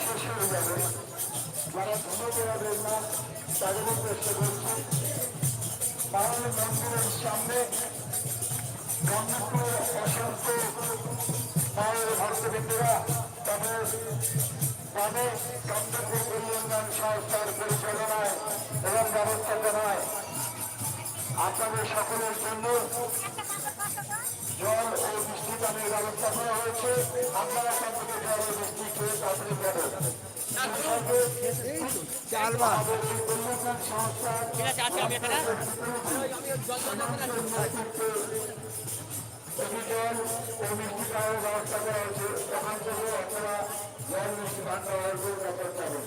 শেষ হয়ে যাবে, যারা ঘুমোতে পারবেন না তাদেরও চেষ্টা করছি। তাহলে মন্দিরের সামনে গঙ্গাপুর অসংখ্য মায়ের ভক্তবৃন্দরা তাদের গঙ্গাপুর কল্যাণ সংস্থার পরিচালনায় এবং ব্যবস্থাপনায় আপনাদের সকলের জন্য জল ও মিষ্টি পানির ব্যবস্থা করা হয়েছে। আপনারা এখান থেকে জল ও মিষ্টি খেয়ে তাড়াতাড়ি যাবেন। জল ও মিষ্টি খাওয়ার ব্যবস্থা করা হয়েছে, ওখান থেকে আপনারা জল মিষ্টি পান ব্যবহার করে তারপর যাবেন।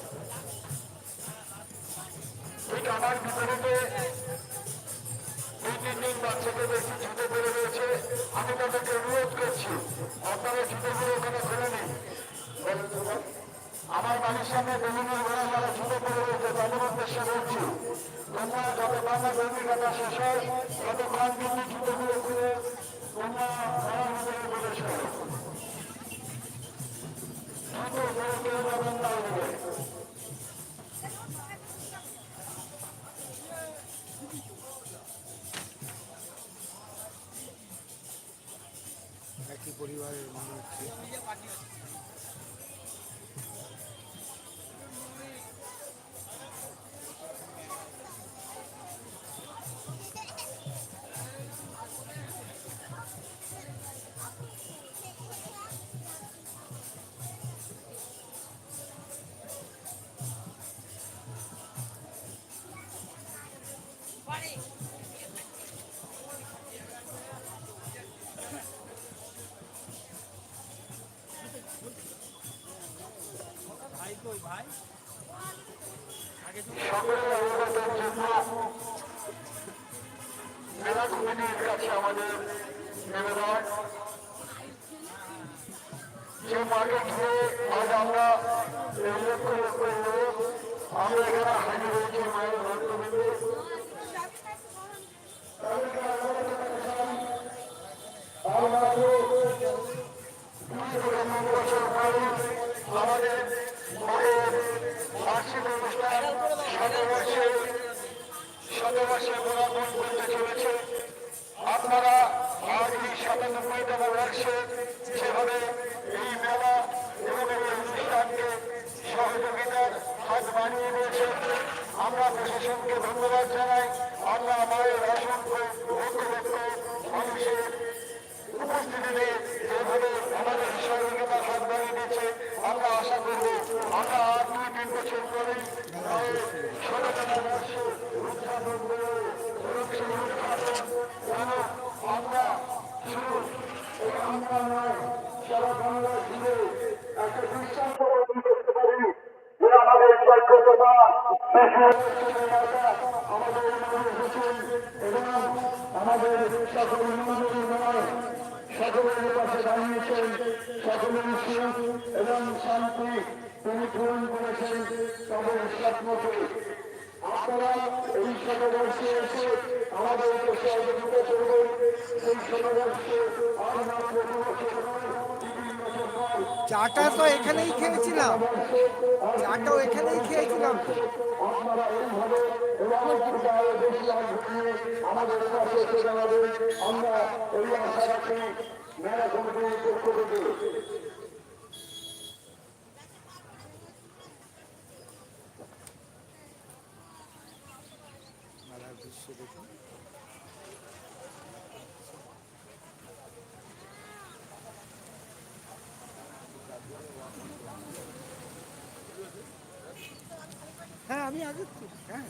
ঠিক আমার বিপরীতে 2-3 জন বাচ্চাকে বেশি ছুটে পড়ে রয়েছে। আমি তাদেরকে অনুরোধ করছি, আপনারা ছুটেগুলো ওখানে খুলে নিন। আমার বাড়ির সামনে বেলুনের ঘোড়া যারা ছুটে পড়ে রয়েছে তাদের উদ্দেশ্যে বলছি, তোমরা যতক্ষণ না গর্মী কথা শেষ হয় ততক্ষণ কিন্তু ছুটেগুলো খুলে তোমরা ঘোড়ার ভিতরে প্রবেশ করো। দ্রুত করে কেউ যাবেন না ওদিকে। একই পরিবারের মানুষ। সকলের অবগতির জন্য মেলা কমিটির কাছে আমাদের নিবেদন, যে মাকে ঘিরে আজ আমরা এই লক্ষ লক্ষ লোক আমরা এখানে হাজির হয়েছি মায়ের ভক্তবৃন্দ। আমাদের মায়ের বার্ষিক অনুষ্ঠান শতবর্ষে পদার্পণ করতে চলেছে। আপনারা আজ এই 97তম বর্ষে যেভাবে এই মেলা এবং এই অনুষ্ঠানকে সহযোগিতার হাত বানিয়ে দিয়েছে, আমরা প্রশাসনকে ধন্যবাদ জানাই। আমরা মায়ের অসংখ্য লক্ষ লক্ষ মানুষের উপস্থিতিতে যেভাবে আমাদের সহযোগিতার হাত বানিয়ে দিচ্ছে, আমরা আশা করব আমরা আর 2-3 বছর পরেই ষোলতম বর্ষে উদযাপন করে আমরা শুধু আমরা নয় সারা বাংলা জুড়ে একটা দৃষ্টান্ত করতে পারি যে আমাদের যোগ্যতা আমাদের এবং আমাদের সকল সকলের পাশে দাঁড়িয়েছেন, সকলের সুখ এবং শান্তি তিনি পূরণ করেছেন তাদের স্বপ্নকে। আপনারা এই শতবর্ষে এসে আমাদেরকে সহযোগিতা করবেন। এই শতবর্ষে আর মাত্র 2 বছর নয়, 3 বছর নয়, চাটা তো এখানেই খেয়েছিলাম, চাটাও এখানেই খেয়েছিলাম। আপনারা এইভাবে বেশি আগ্রহে আমাদের পাশে এসে দাঁড়াবেন, আমরা এই আশা রাখি মেলা কমিটির পক্ষ থেকে। হ্যাঁ আমি আগে হ্যাঁ